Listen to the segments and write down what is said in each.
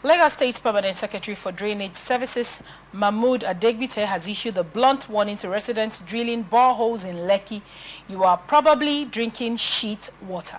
Lagos State Permanent Secretary for Drainage Services, Mahmood Adegbite, has issued a blunt warning to residents drilling boreholes in Lekki. You are probably drinking shit water.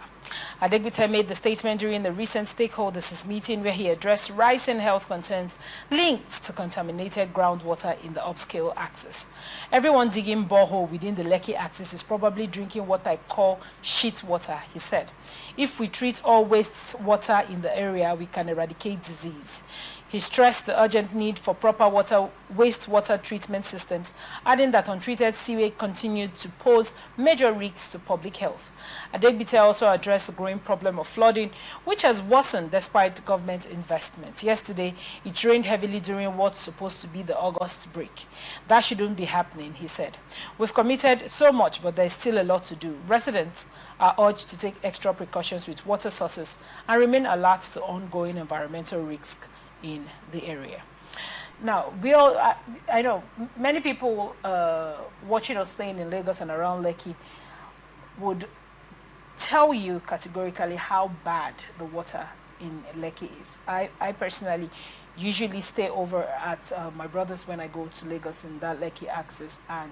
Adegbite made the statement during the recent stakeholders meeting where he addressed rising health concerns linked to contaminated groundwater in the upscale axis. Everyone digging borehole within the Lekki axis is probably drinking what I call shit water, he said. If we treat all waste water in the area, we can eradicate disease. He stressed the urgent need for proper wastewater treatment systems, adding that untreated sewage continued to pose major risks to public health. Adegbite also addressed the growing problem of flooding, which has worsened despite government investment. Yesterday, it rained heavily during what's supposed to be the August break. That shouldn't be happening, he said. We've committed so much, but there's still a lot to do. Residents are urged to take extra precautions with water sources and remain alert to ongoing environmental risks in the area. Now, I know many people watching or staying in Lagos and around Lekki would tell you categorically how bad the water in Lekki is. I personally usually stay over at my brother's when I go to Lagos in that Lekki axis, and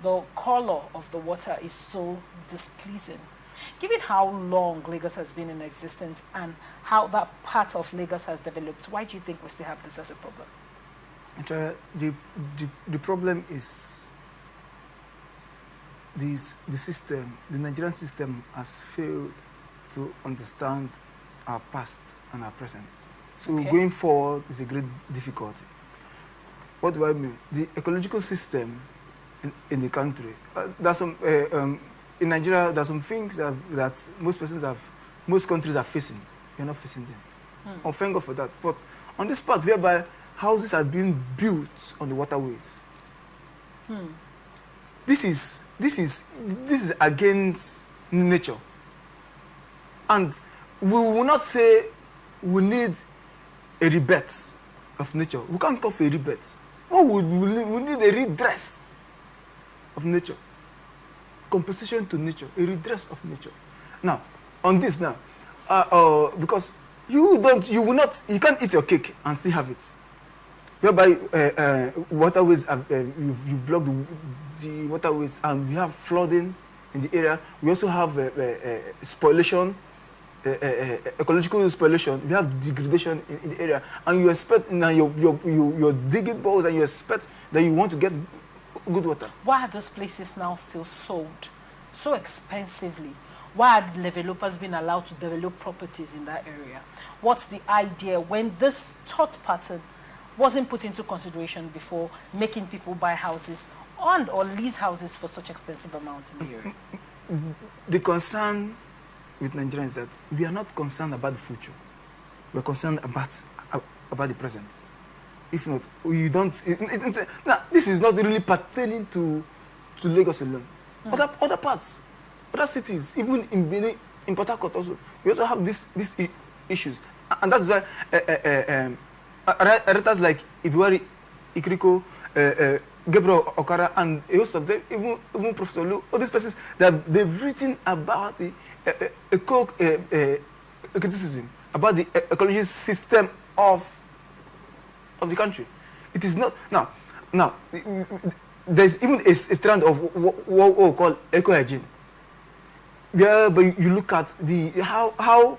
the color of the water is so displeasing. Given how long Lagos has been in existence and how that part of Lagos has developed, why do you think we still have this as a problem? The problem is the system, the Nigerian system has failed to understand our past and our present. So going forward is a great difficulty. What do I mean? The ecological system in the country, there's some in Nigeria, there are some things that most countries are facing. We're not facing them. Oh, thank God for that. But on this part, whereby houses are being built on the waterways, this is against nature. And we will not say we need a rebirth of nature. We can't call for a rebirth. We need a redress of nature. Compensation to nature, a redress of nature. Now, on this now, because you can't eat your cake and still have it. Whereby waterways, you've blocked the waterways, and we have flooding in the area. We also have spoliation, ecological spoliation. We have degradation in the area, and you expect now you're digging boreholes, and you expect that you want to get good water. Why are those places now still sold so expensively? Why are developers being allowed to develop properties in that area? What's the idea when this thought pattern wasn't put into consideration before making people buy houses or lease houses for such expensive amounts in the area? The concern with Nigerians is that we are not concerned about the future. We're concerned about the present. If not, you don't. Now, this is not really pertaining to Lagos alone. Other parts, other cities, even in Benin, in Port Harcourt also, we also have these issues, and that's why writers like Ibiwari Ikiriko, Gabriel Okara, and a host of them, even Professor Lu, all these persons, they've written about the criticism about the ecology system of the country. It is not now. There's even a strand of what we call eco-hygiene. But you look at how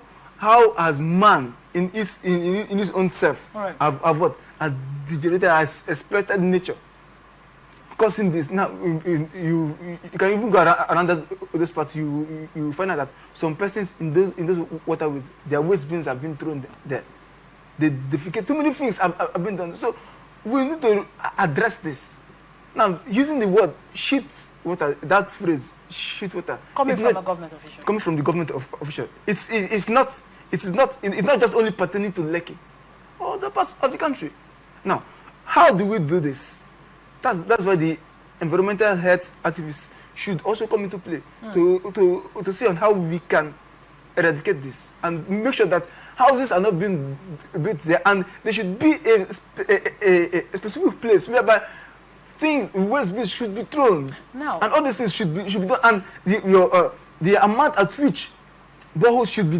has man in his own self has degenerated, has exploited nature, causing this. Now you can even go around those parts. You find out that some persons in those waterways, their waste bins have been thrown there. They defecate. So many things have been done. So we need to address this. Now, using the word shit water, that phrase, shit water, coming from a government official. Coming from the government official. It's not just only pertaining to Lekki or the parts of the country. Now, how do we do this? That's why the environmental health activists should also come into play to see on how we can eradicate this and make sure that houses are not being built there, and there should be a specific place whereby waste bins should be thrown, and all these things should be done, and the amount at which boreholes should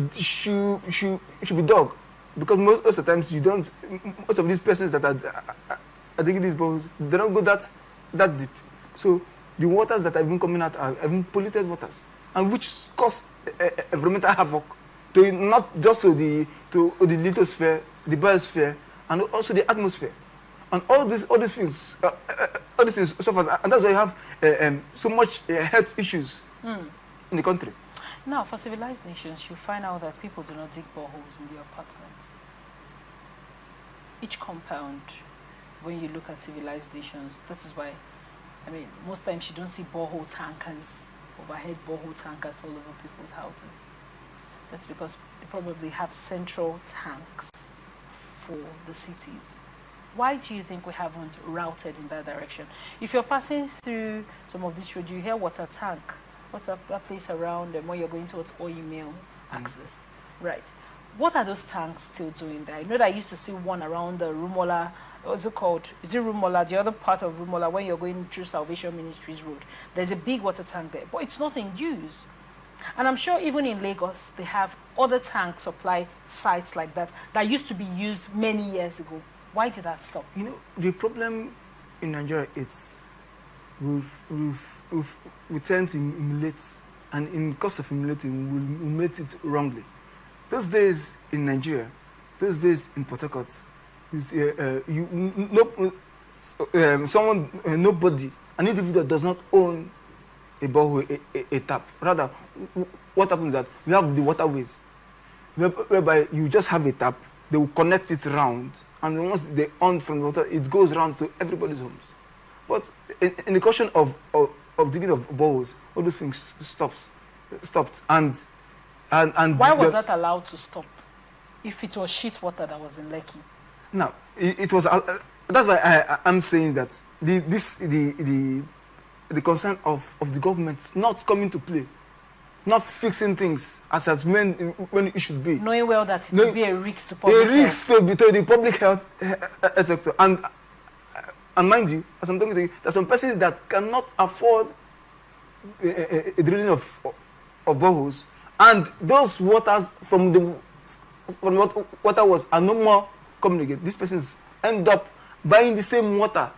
be dug because most of the times you don't, most of these persons that are digging these boreholes, they don't go that deep. So the waters that are even coming out are even polluted waters, and which cause environmental havoc to not just to the lithosphere, the biosphere, and also the atmosphere, and all these things suffers, and that's why you have so much health issues in the country. Now, for civilized nations, you find out that people do not dig boreholes in their apartments. Each compound, when you look at civilized nations, that is why, I mean, most times you don't see borehole tankers, overhead borehole tankers all over people's houses. That's because they probably have central tanks for the cities. Why do you think we haven't routed in that direction? If you're passing through some of these roads, you hear water tank. What's that place around them when you're going towards oil mill access? Right. What are those tanks still doing there? I know that I used to see one around the Rumola. What's it called? Is it Rumola? The other part of Rumola, when you're going through Salvation Ministries Road, there's a big water tank there, but it's not in use. And I'm sure even in Lagos, they have other tank supply sites like that that used to be used many years ago. Why did that stop? You know, the problem in Nigeria, it's we tend to emulate, and in the course of emulating, we emulate it wrongly. Those days in Nigeria, those days in Port Harcourt, nobody, an individual does not own a borehole, a tap. Rather, what happens is that we have the waterways, whereby you just have a tap, they will connect it round, and once they on from the water, it goes round to everybody's homes. But in the question of digging of boreholes, all those things stopped. And why was that allowed to stop? If it was shit water that was in Lekki. Now it was. That's why I'm saying that the concern of the government not coming to play, not fixing things as when it should be. Knowing well that it will be a risk to public health. A risk to the public health sector. And mind you, as I'm talking to you, there are some persons that cannot afford a drilling of boreholes, and those waters from what water was are no more coming again. These persons end up buying the same water,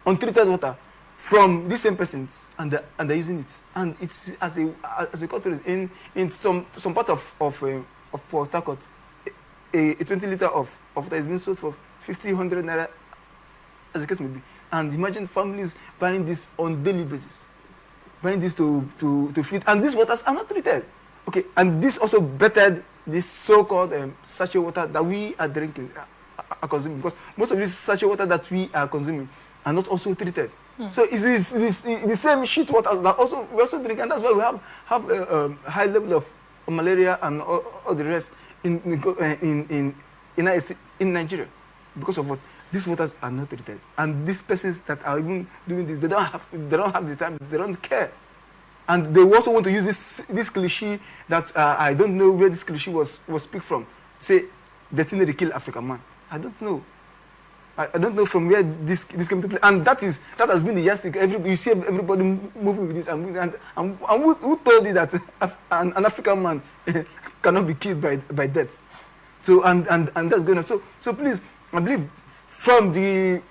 untreated water, from these same persons, and they're using it. And it's as a country in some part of Port Harcourt, a 20 liter of water is being sold for 50-100 naira, as the case may be. And imagine families buying this on daily basis, buying this to feed, and these waters are not treated. Okay, and this also bettered this so-called sachet water that we are drinking, are consuming, because most of this sachet water that we are consuming are not also treated. So it's the same shit water that we also drink, and that's why we have a high level of malaria and all the rest in Nigeria, because of what? These waters are not treated, and these persons that are even doing this, they don't have the time, they don't care, and they also want to use this cliche that I don't know where this cliche was picked from. Say, the thing they kill African man. I don't know. I don't know from where this came to play, and that has been the yardstick. You see everybody moving with this, and who told you that an African man cannot be killed by death? So and that's going on. So please, I believe from the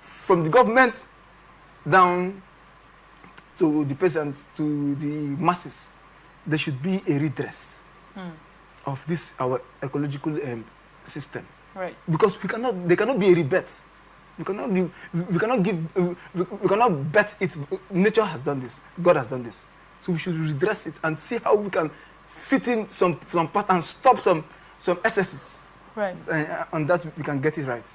government down to the peasants to the masses, there should be a redress of this our ecological system. Right. Because there cannot be a rebate. We cannot bet it. Nature has done this. God has done this. So we should redress it and see how we can fit in some part and stop some excesses. Right. And that we can get it right.